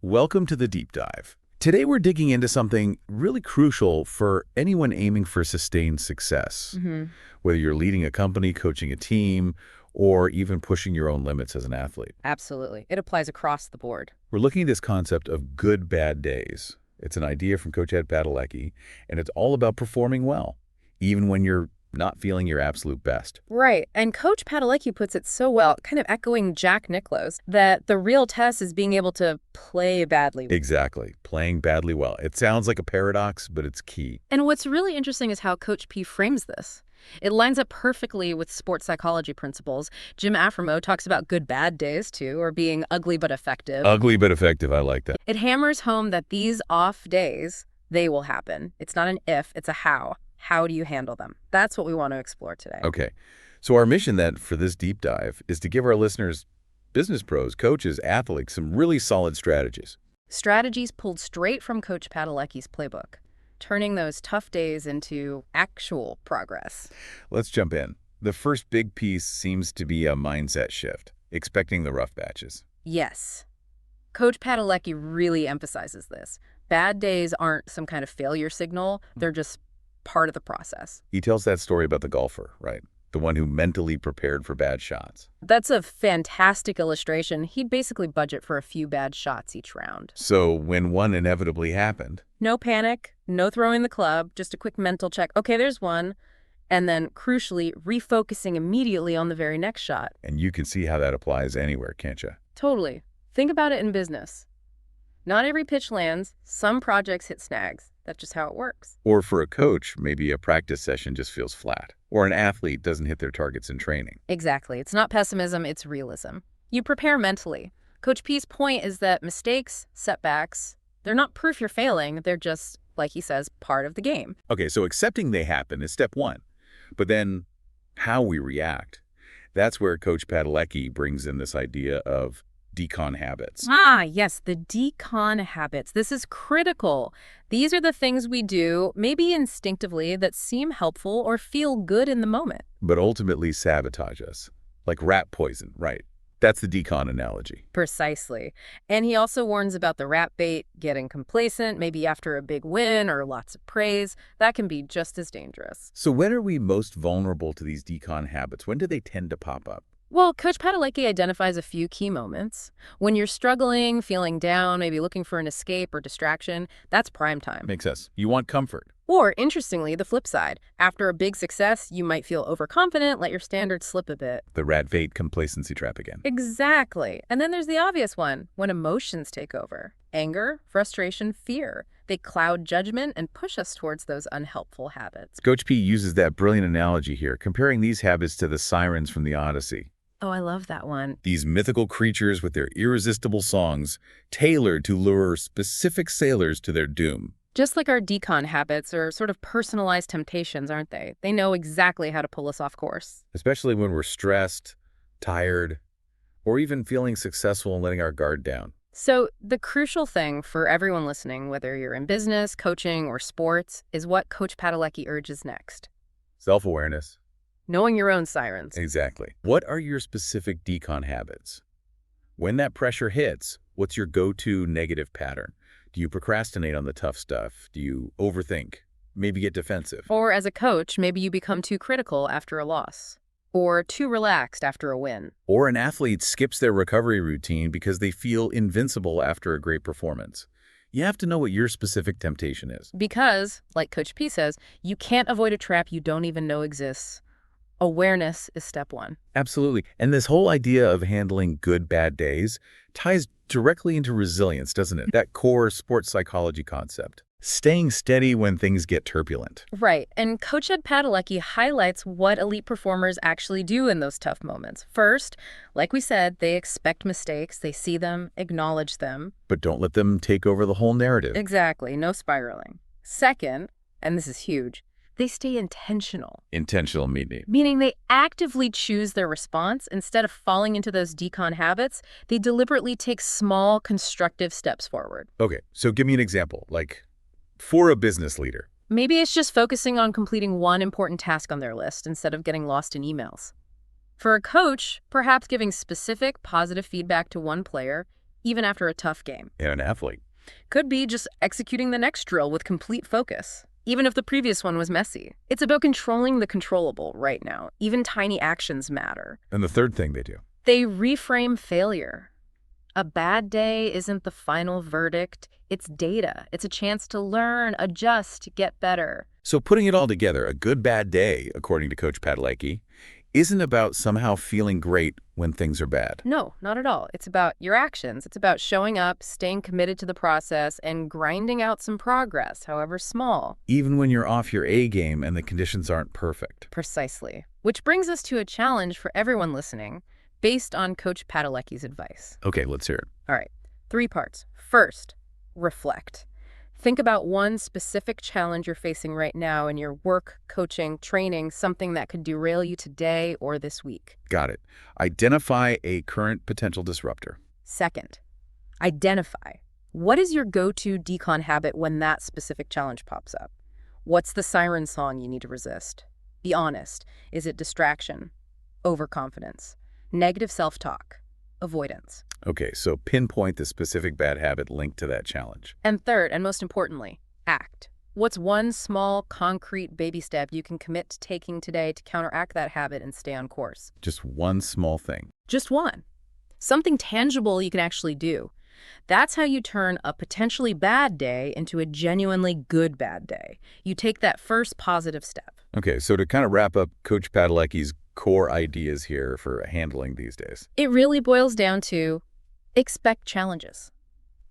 Welcome to the deep dive. Today we're digging into something really crucial for anyone aiming for sustained success. Whether you're leading a company, coaching a team, or even pushing your own limits as an athlete. Absolutely. It applies across the board. We're looking at this concept of good bad days. It's an idea from Coach Ed Padalecki, and it's all about performing well, even when you're not feeling your absolute best. Right. And Coach Padalecki puts it so well, kind of echoing Jack Nicklaus, that the real test is being able to play badly. Exactly. Playing badly well. It sounds like a paradox, but it's key. And what's really interesting is how Coach P frames this. It lines up perfectly with sports psychology principles. Jim Afremow talks about good bad days, too, or being ugly but effective. Ugly but effective. I like that. It hammers home that these off days, they will happen. It's not an if, it's a how. How do you handle them? That's what we want to explore today. Okay. So our mission then for this deep dive is to give our listeners, business pros, coaches, athletes, some really solid strategies. Strategies pulled straight from Coach Padalecki's playbook, turning those tough days into actual progress. Let's jump in. The first big piece seems to be a mindset shift, expecting the rough patches. Yes. Coach Padalecki really emphasizes this. Bad days aren't some kind of failure signal. They're just part of the process. He tells that story about the golfer, right? The one who mentally prepared for bad shots. That's a fantastic illustration. He'd basically budget for a few bad shots each round. So when one inevitably happened, No panic, no throwing the club, just a quick mental check. Okay, there's one. And then, crucially, refocusing immediately on the very next shot. and you can see how that applies anywhere, can't you? Totally. Think about it in business. Not every pitch lands. Some projects hit snags. That's just how it works. Or for a coach, maybe a practice session just feels flat. Or an athlete doesn't hit their targets in training. Exactly. It's not pessimism, it's realism. You prepare mentally. Coach P's point is that mistakes, setbacks, they're not proof you're failing. They're just, like he says, part of the game. Okay, so accepting they happen is step one. But then how we react, that's where Coach Padalecki brings in this idea of Decon habits. Ah, yes, the Decon habits. This is critical. These are the things we do, maybe instinctively, that seem helpful or feel good in the moment. But ultimately sabotage us. Like rat poison, right? That's the Decon analogy. Precisely. And he also warns about the rat bait, getting complacent, maybe after a big win or lots of praise. That can be just as dangerous. So when are we most vulnerable to these Decon habits? When do they tend to pop up? Well, Coach Padalecki identifies a few key moments. When you're struggling, feeling down, maybe looking for an escape or distraction, that's prime time. Makes sense. You want comfort. Or, interestingly, the flip side. After a big success, you might feel overconfident, let your standards slip a bit. The rat bait complacency trap again. Exactly. And then there's the obvious one, when emotions take over. Anger, frustration, fear. They cloud judgment and push us towards those unhelpful habits. Coach P uses that brilliant analogy here, comparing these habits to the sirens from the Odyssey. Oh, I love that one. These mythical creatures with their irresistible songs, tailored to lure specific sailors to their doom. Just like our Decon habits are sort of personalized temptations, aren't they? They know exactly how to pull us off course. Especially when we're stressed, tired, or even feeling successful and letting our guard down. So the crucial thing for everyone listening, whether you're in business, coaching, or sports, is what Coach Padalecki urges next. Self-awareness. Knowing your own sirens. Exactly. What are your specific Decon habits? When that pressure hits, what's your go-to negative pattern? Do you procrastinate on the tough stuff? Do you overthink? Maybe get defensive? Or as a coach, maybe you become too critical after a loss. Or too relaxed after a win. Or an athlete skips their recovery routine because they feel invincible after a great performance. You have to know what your specific temptation is. Because, like Coach P says, you can't avoid a trap you don't even know exists. Awareness is step one. Absolutely. And this whole idea of handling good, bad days ties directly into resilience, doesn't it? That core sports psychology concept. Staying steady when things get turbulent. Right. And Coach Ed Padalecki highlights what elite performers actually do in those tough moments. First, like we said, they expect mistakes, they see them, acknowledge them. But don't let them take over the whole narrative. Exactly. No spiraling. Second, and this is huge, they stay intentional. Intentional meaning. Meaning they actively choose their response. Instead of falling into those Decon habits, they deliberately take small, constructive steps forward. Okay, so give me an example, like for a business leader. Maybe it's just focusing on completing one important task on their list instead of getting lost in emails. For a coach, perhaps giving specific, positive feedback to one player, even after a tough game. And an athlete. Could be just executing the next drill with complete focus, even if the previous one was messy. It's about controlling the controllable right now. Even tiny actions matter. And the third thing they do. They reframe failure. A bad day isn't the final verdict. It's data. It's a chance to learn, adjust, get better. So putting it all together, a good bad day, according to Coach Padalecki, isn't about somehow feeling great when things are bad. No, not at all. It's about your actions. It's about showing up, staying committed to the process, and grinding out some progress, however small. Even when you're off your A game and the conditions aren't perfect. Precisely. Which brings us to a challenge for everyone listening, based on Coach Padalecki's advice. Okay, let's hear it. All right, 3 parts. First, reflect. Think about one specific challenge you're facing right now in your work, coaching, training, something that could derail you today or this week. Got it. Identify a current potential disruptor. Second, identify. What is your go-to decon habit when that specific challenge pops up? What's the siren song you need to resist? Be honest. Is it distraction, overconfidence, negative self-talk, avoidance? Okay, so pinpoint the specific bad habit linked to that challenge. And third, and most importantly, act. What's one small, concrete baby step you can commit to taking today to counteract that habit and stay on course? Just one small thing. Just one. Something tangible you can actually do. That's how you turn a potentially bad day into a genuinely good bad day. You take that first positive step. Okay, so to kind of wrap up Coach Padalecki's core ideas here for handling these days. It really boils down to expect challenges.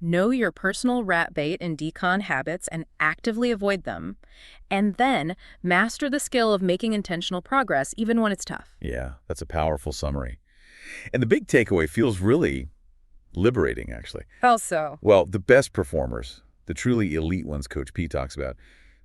Know your personal rat bait and decon habits and actively avoid them. And then master the skill of making intentional progress even when it's tough. Yeah, that's a powerful summary. And the big takeaway feels really liberating, actually. How so? Well, the best performers, the truly elite ones Coach P talks about,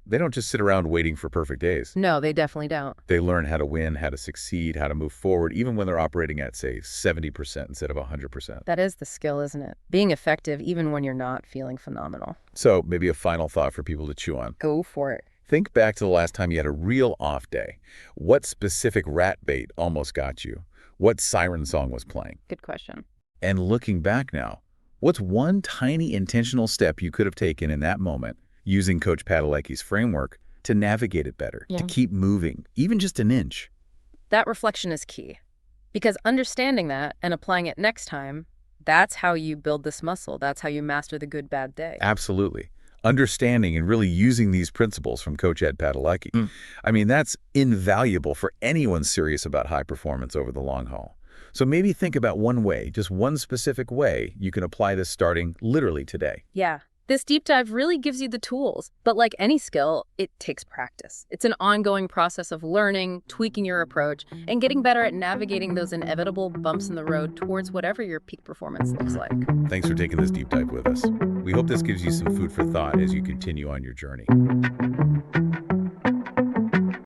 they don't just sit around waiting for perfect days. No, they definitely don't. They learn how to win, how to succeed, how to move forward, even when they're operating at, say, 70% instead of 100%. That is the skill, isn't it? Being effective even when you're not feeling phenomenal. So maybe a final thought for people to chew on. Go for it. Think back to the last time you had a real off day. What specific rat bait almost got you? What siren song was playing? Good question. And looking back now, what's one tiny intentional step you could have taken in that moment using Coach Padalecki's framework to navigate it better, to keep moving, even just an inch? That reflection is key. Because understanding that and applying it next time, that's how you build this muscle. That's how you master the good bad day. Absolutely. Understanding and really using these principles from Coach Ed Padalecki. I mean, that's invaluable for anyone serious about high performance over the long haul. So maybe think about one way, just one specific way you can apply this starting literally today. Yeah. This deep dive really gives you the tools, but like any skill, it takes practice. It's an ongoing process of learning, tweaking your approach, and getting better at navigating those inevitable bumps in the road towards whatever your peak performance looks like. Thanks for taking this deep dive with us. We hope this gives you some food for thought as you continue on your journey.